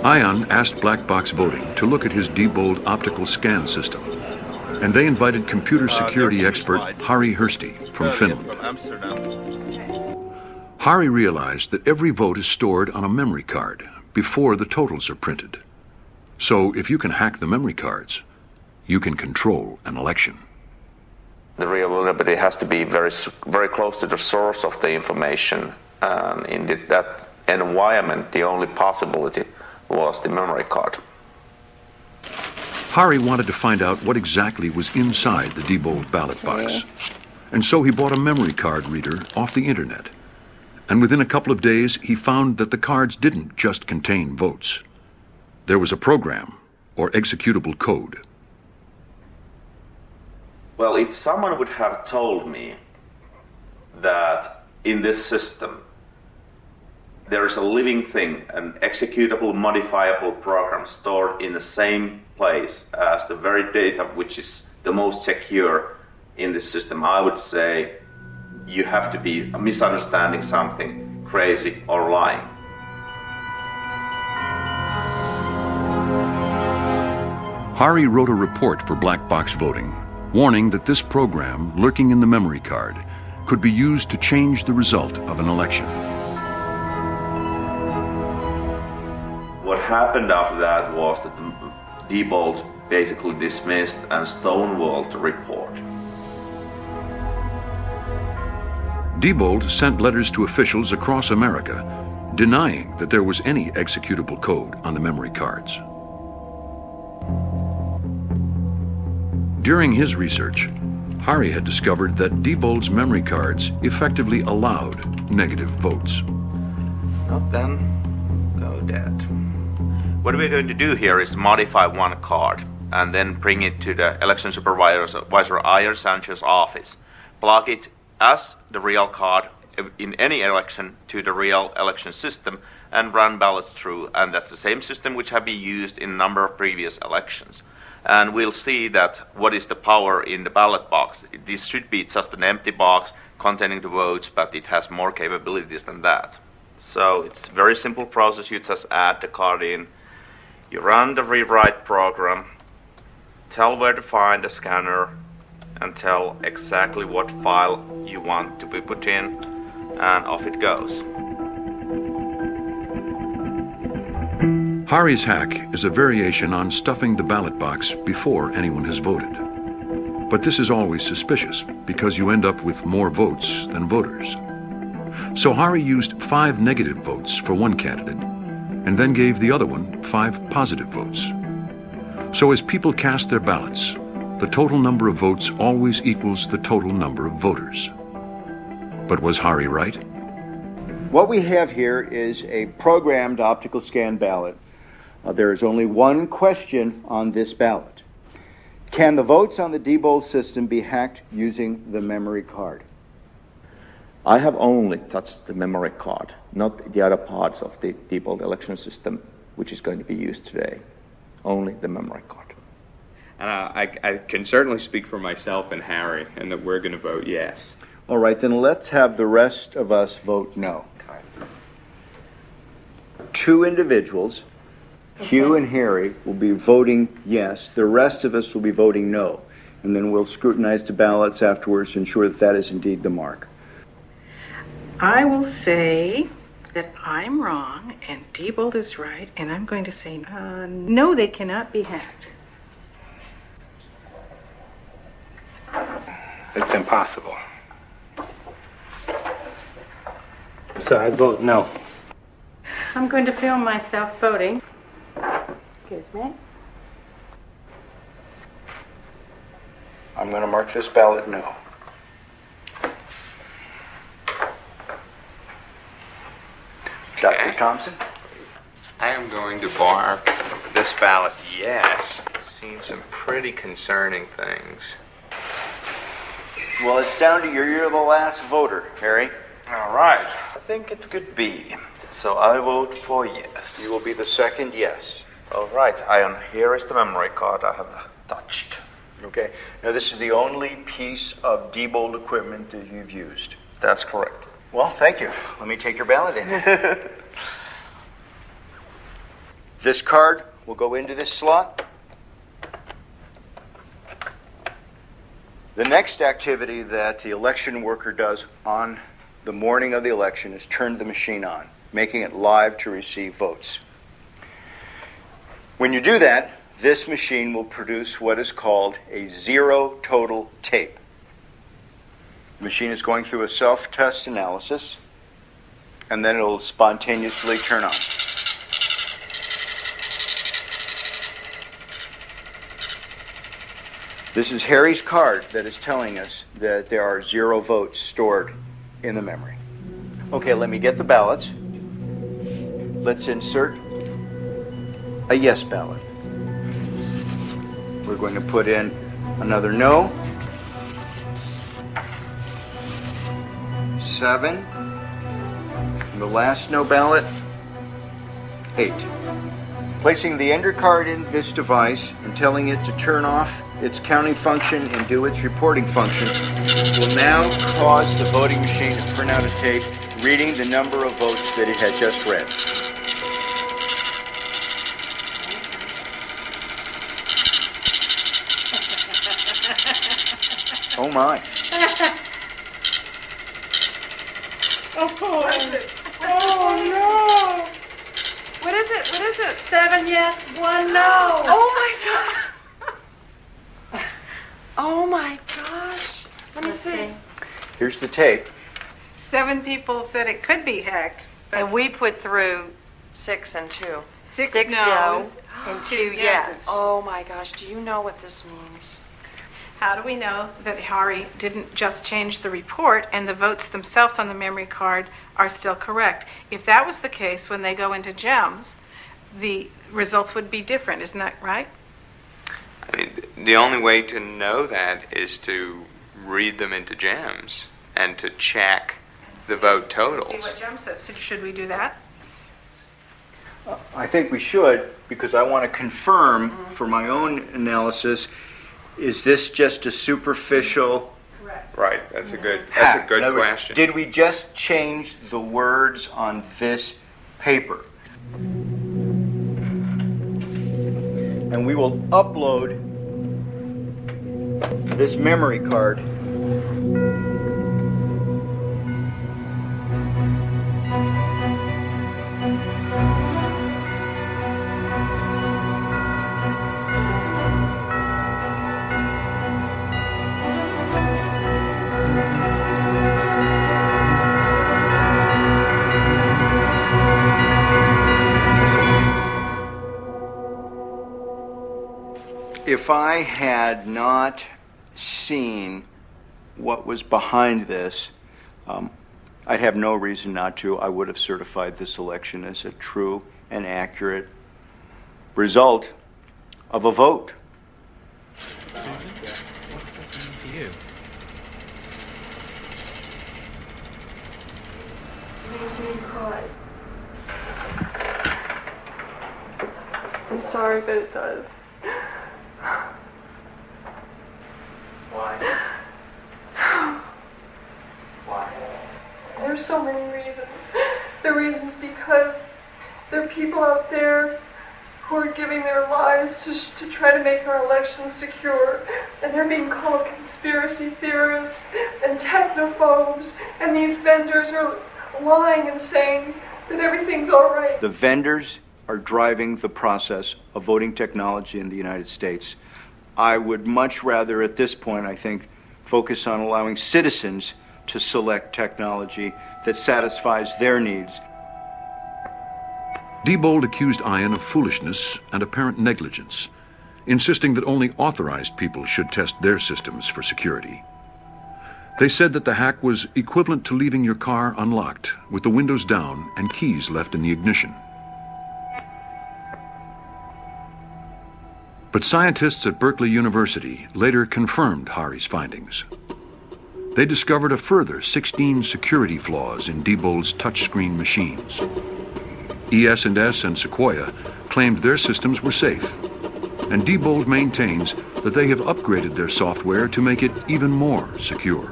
Ion asked Black Box Voting to look at his Diebold optical scan system, and they invited computer security expert Harri Hursti from Finland. Harri realized that every vote is stored on a memory card before the totals are printed. So if you can hack the memory cards, you can control an election. The real vulnerability has to be very close to the source of the information. In that environment, the only possibility was the memory card. Harri wanted to find out what exactly was inside the Diebold ballot box. And so he bought a memory card reader off the internet. And within a couple of days, he found that the cards didn't just contain votes. There was a program, or executable code. Well, if someone would have told me that in this system there is a living thing, an executable, modifiable program stored in the same place as the very data which is the most secure in this system, I would say you have to be misunderstanding something, crazy, or lying. Harri wrote a report for Black Box Voting, warning that this program, lurking in the memory card, could be used to change the result of an election. What happened after that was that Diebold basically dismissed and stonewalled the report. Diebold sent letters to officials across America denying that there was any executable code on the memory cards. During his research, Harri had discovered that Diebold's memory cards effectively allowed negative votes. Well then, go dead. What we're going to do here is modify one card and then bring it to the election supervisor Iron Sanchez's office. Plug it as the real card in any election to the real election system and run ballots through, and that's the same system which have been used in a number of previous elections. And we'll see that what is the power in the ballot box. This should be just an empty box containing the votes, but it has more capabilities than that. So it's a very simple process. You just add the card in, you run the rewrite program, tell where to find the scanner, and tell exactly what file you want to be put in, and off it goes. Harri's hack is a variation on stuffing the ballot box before anyone has voted. But this is always suspicious because you end up with more votes than voters. So Harri used 5 negative votes for one candidate and then gave the other one 5 positive votes. So as people cast their ballots, the total number of votes always equals the total number of voters. But was Harri right? What we have here is a programmed optical scan ballot. There is only one question on this ballot. Can the votes on the Diebold system be hacked using the memory card? I have only touched the memory card, not the other parts of the Diebold election system, which is going to be used today. Only the memory card. I can certainly speak for myself and Harri, and that we're going to vote yes. All right, then let's have the rest of us vote no. 2 individuals, Hugh and Harri, will be voting yes. The rest of us will be voting no. And then we'll scrutinize the ballots afterwards to ensure that that is indeed the mark. I will say that I'm wrong and Diebold is right, and I'm going to say no, they cannot be hacked. It's impossible. So I vote no. I'm going to film myself voting. Excuse me. I'm going to mark this ballot no. Dr. Thompson? I am going to mark this ballot yes. I've seen some pretty concerning things. Well, it's down to you. You're the last voter, Harri. All right, I think it could be. So I vote for yes. You will be the second yes. All right, Ion, here is the memory card I have touched. Okay. Now, this is the only piece of Diebold equipment that you've used. That's correct. Well, thank you. Let me take your ballot in. This card will go into this slot. The next activity that the election worker does on the morning of the election is turn the machine on, making it live to receive votes. When you do that, this machine will produce what is called a zero total tape. The machine is going through a self-test analysis, and then it'll spontaneously turn on. This is Harry's card that is telling us that there are 0 votes stored in the memory. Okay, let me get the ballots. Let's insert a yes ballot. We're going to put in another no. 7. And the last no ballot, 8. Placing the ender card in this device and telling it to turn off its counting function and do its reporting function will now cause the voting machine to print out a tape reading the number of votes that it had just read. Oh my. Oh no! What is it? What is it? 7 yes, 1 no. Oh my god! Oh my gosh! Let me see. Here's the tape. 7 people said it could be hacked. And we put through 6 and 2. 6 no's no's and 2 2 yeses. yes. Oh my gosh, do you know what this means? How do we know that Harri didn't just change the report and the votes themselves on the memory card are still correct? If that was the case, when they go into GEMS, the results would be different, isn't that right? I mean, the only way to know that is to read them into GEMS and to check the vote totals. See what GEMS says. So should we do that? I think we should, because I want to confirm for my own analysis, is this just a superficial Right, that's a good hack? In other words, question. did we just change the words on this paper? And we will upload this memory card if I had not seen what was behind this, I'd have no reason not to. I would have certified this election as a true and accurate result of a vote. Susan, what does this mean for you? It makes me cry. I'm sorry, but it does. Why? Why? There's so many reasons. The reasons because there are people out there who are giving their lives to try to make our elections secure, and they're being called conspiracy theorists and technophobes, and these vendors are lying and saying that everything's all right. The vendors are driving the process of voting technology in the United States. I would much rather, at this point, I think, focus on allowing citizens to select technology that satisfies their needs. Diebold accused Ian of foolishness and apparent negligence, insisting that only authorized people should test their systems for security. They said that the hack was equivalent to leaving your car unlocked, with the windows down and keys left in the ignition. But scientists at Berkeley University later confirmed Harri's findings. They discovered a further 16 security flaws in Diebold's touchscreen machines. ES&S and Sequoia claimed their systems were safe, and Diebold maintains that they have upgraded their software to make it even more secure.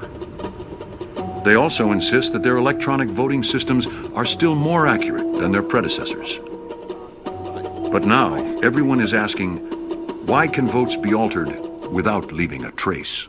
They also insist that their electronic voting systems are still more accurate than their predecessors. But now, everyone is asking, why can votes be altered without leaving a trace?